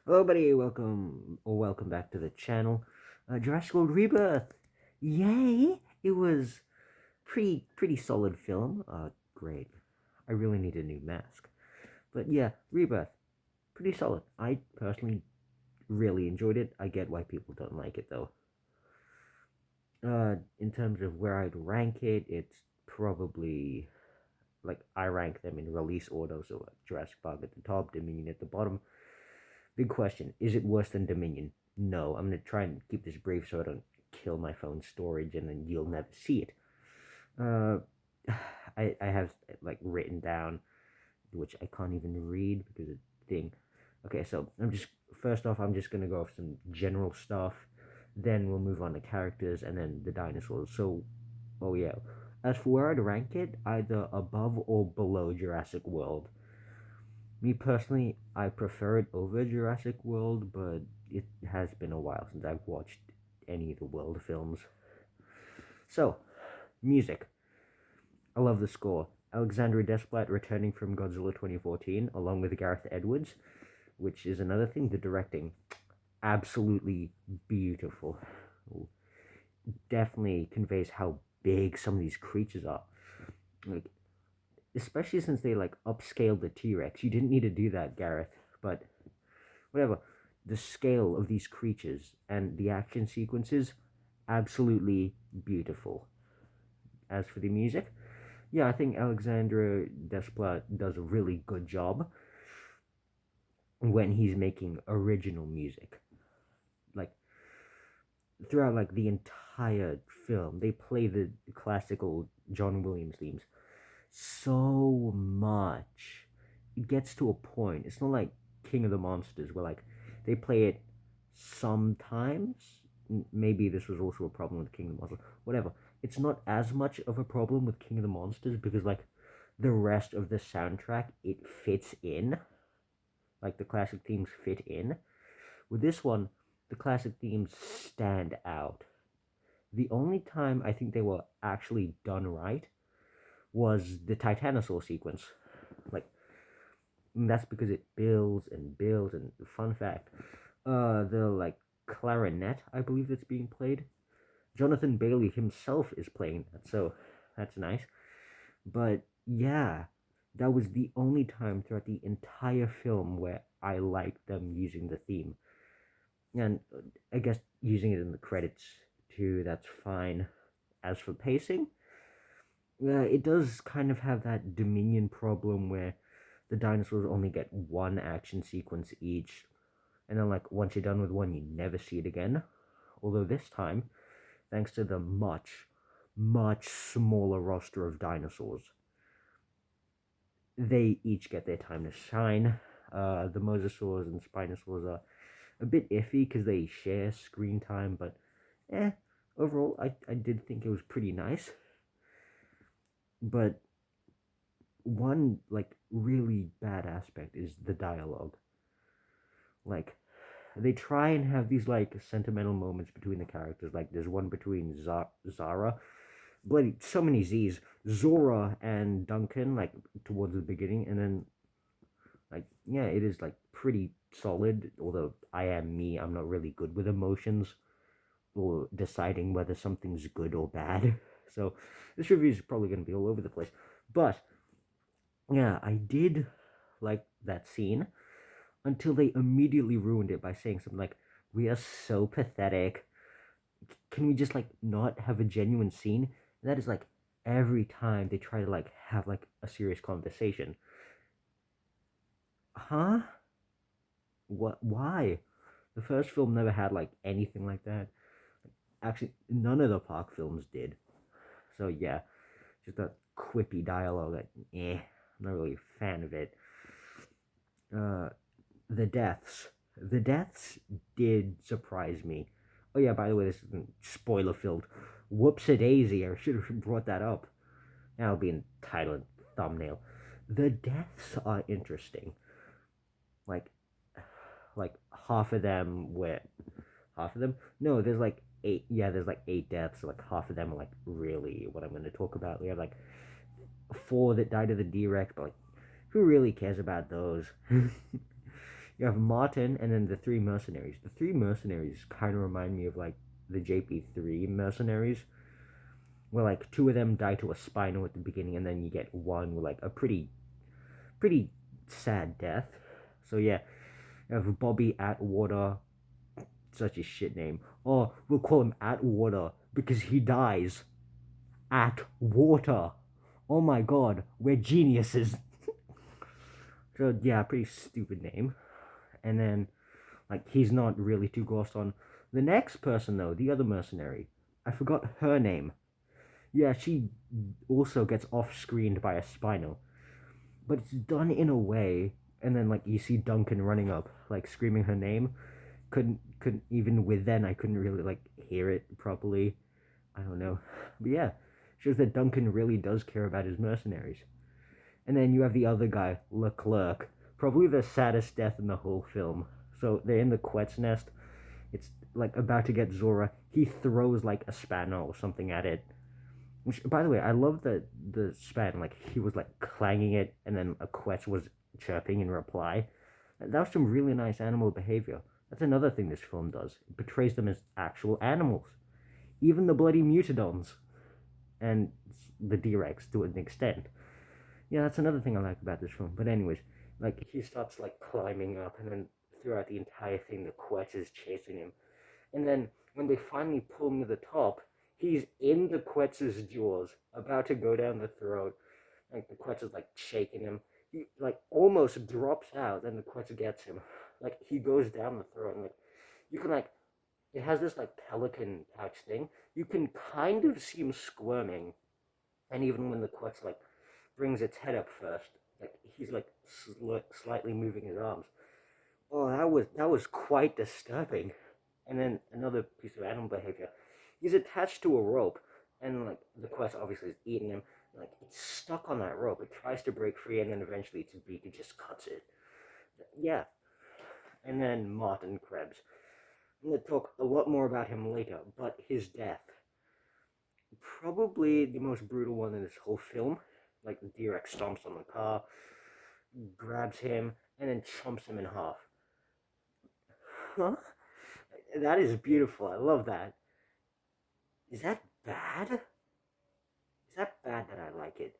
Hello, buddy. Welcome back to the channel. Jurassic World Rebirth. Yay! It was pretty solid film. Great. I really need a new mask. But yeah, Rebirth, pretty solid. I personally really enjoyed it. I get why people don't like it though. In terms of where I'd rank it, it's probably like I rank them in release order. So Jurassic Park at the top, Dominion at the bottom. Big question: is it worse than Dominion? No. I'm gonna try and keep this brief so I don't kill my phone storage, and then you'll never see it. Uh, I have like written down, which I can't even read because it's thing. Okay, so I'm just gonna go off some general stuff. Then we'll move on to characters, and then the dinosaurs. So, oh yeah. As for where I'd rank it, either above or below Jurassic World. Me personally, I prefer it over Jurassic World, but it has been a while since I've watched any of the World films. So, music. I love the score. Alexandre Desplat returning from Godzilla 2014, along with Gareth Edwards, which is another thing. The directing, absolutely beautiful. Definitely conveys how big some of these creatures are. Like, especially since they like upscaled the T Rex. You didn't need to do that, Gareth, but whatever. The scale of these creatures and the action sequences, absolutely beautiful. As for the music, yeah, I think Alexandre Desplat does a really good job when he's making original music. Like throughout like the entire film, they play the classical John Williams themes so much. It gets to a point. It's not like King of the Monsters where like they play it sometimes. Maybe this was also a problem with King of the Monsters. Whatever. It's not as much of a problem with King of the Monsters because like the rest of the soundtrack it fits in. Like the classic themes fit in. With this one, the classic themes stand out. The only time I think they were actually done right was the Titanosaur sequence. Like that's because it builds and builds. And fun fact, the like clarinet I believe that's being played, Jonathan Bailey himself is playing that, so that's nice. But yeah, that was the only time throughout the entire film where I liked them using the theme, and I guess using it in the credits too. That's fine. As for pacing, it does kind of have that Dominion problem where the dinosaurs only get one action sequence each, and then like once you're done with one, you never see it again. Although this time, thanks to the much smaller roster of dinosaurs, they each get their time to shine. The mosasaurs and spinosaurs are a bit iffy because they share screen time, but eh, overall, I did think it was pretty nice. But one like really bad aspect is the dialogue. Like they try and have these like sentimental moments between the characters. Like there's one between Zara, bloody so many Z's, Zora and Duncan, like towards the beginning, and then like yeah, it is like pretty solid. Although I'm not really good with emotions or deciding whether something's good or bad. So this review is probably going to be all over the place. But yeah, I did like that scene until they immediately ruined it by saying something like, "We are so pathetic. Can we just like not have a genuine scene?" And that is like every time they try to like have like a serious conversation. Huh? What? Why? The first film never had like anything like that. Actually, none of the Park films did. So yeah, just that quippy dialogue. That I'm not really a fan of it. Uh, the deaths. The deaths did surprise me. Oh yeah, by the way, this isn't spoiler filled. Whoops a daisy! I should have brought that up. That'll be in title and thumbnail. The deaths are interesting. Like, like half of them were half of them. No, there's like eight. Yeah, there's like eight deaths. So like half of them are like really what I'm going to talk about. We have like four that died of the D-Rex, but like, who really cares about those? You have Martin and then the three mercenaries. The three mercenaries kind of remind me of like the JP3 mercenaries, where like two of them die to a spinal at the beginning, and then you get one with like a pretty sad death. So yeah, you have Bobby Atwater, such a shit name. Or we'll call him Atwater because he dies at water. Oh my god, we're geniuses. So yeah, pretty stupid name. And then like he's not really too glossed on. The next person though, the other mercenary, I forgot her name. Yeah, she also gets off screened by a spinal, but it's done in a way. And then like you see Duncan running up, like screaming her name. Couldn't even with then I couldn't really like hear it properly. I don't know, but yeah, shows that Duncan really does care about his mercenaries. And then you have the other guy, Leclerc, probably the saddest death in the whole film. So they're in the Quet's nest. It's like about to get Zora. He throws like a spanner or something at it. Which, by the way, I love that the span, like he was like clanging it, and then a Quetz was chirping in reply. That was some really nice animal behavior. That's another thing this film does. It portrays them as actual animals. Even the bloody Mutadons and the D-Rex to an extent. Yeah, that's another thing I like about this film. But anyways, like he starts like climbing up, and then throughout the entire thing, the Quetz is chasing him. And then when they finally pull him to the top, he's in the Quetz's jaws, about to go down the throat. Like the Quetz is like shaking him. He like almost drops out, then the Quetz gets him. Like he goes down the throat, and like you can like it has this like pelican pouch thing. You can kind of see him squirming, and even when the Quetz like brings its head up first, like he's like slightly moving his arms. Oh, that was quite disturbing. And then another piece of animal behavior. He's attached to a rope, and like the Quest obviously is eating him. Like it's stuck on that rope. It tries to break free, and then eventually its beak it just cuts it. Yeah. And then Martin Krebs. I'm gonna talk a lot more about him later, but his death, probably the most brutal one in this whole film. Like the D-Rex stomps on the car, grabs him, and then chomps him in half. Huh? That is beautiful. I love that. Is that bad? Is that bad that I like it?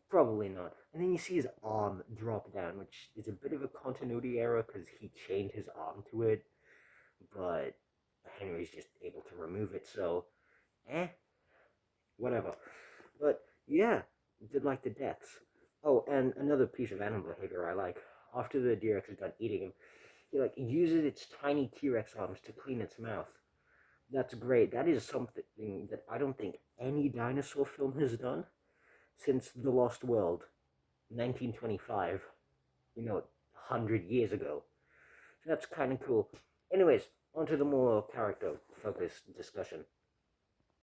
Probably not. And then you see his arm drop down, which is a bit of a continuity error because he chained his arm to it, but Henry's just able to remove it, so whatever. But yeah, did like the deaths. Oh, and another piece of animal behavior I like. After the D-Rex is done eating him, he like uses its tiny T-Rex arms to clean its mouth. That's great. That is something that I don't think any dinosaur film has done since The Lost World, 1925. You know, 100 years ago. So that's kind of cool. Anyways, onto the more character focused discussion.